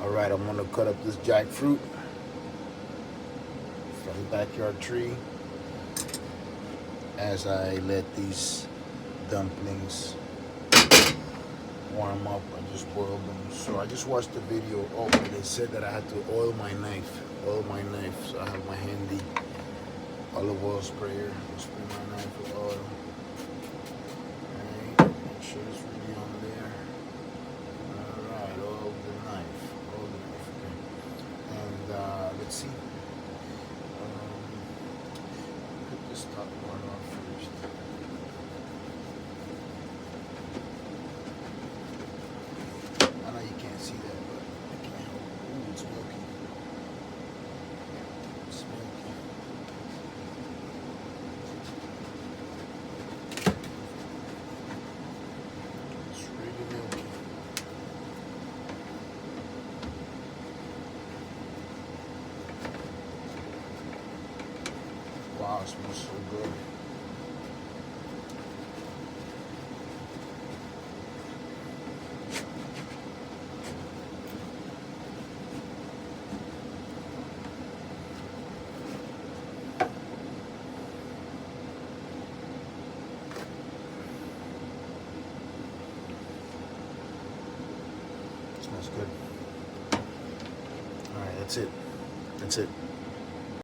Alright, I'm gonna cut up this jackfruit from the backyard tree as I let these dumplings warm up. I just boiled them. So I just watched the video. Oh, they said that I had to oil my knife. Oil my knife. So I have my handy olive oil sprayer. I'll spray my knife with oil. Alright, make sure it's really on there. Alright, oil the knife. Oil the knife. Okay. And let's see. Put this top part on first. I know you can't see that, but I can't help it. Ooh, it's milky. It's milky. It's really milky. Wow, it smells so good. Smells good. All right, that's it. That's it.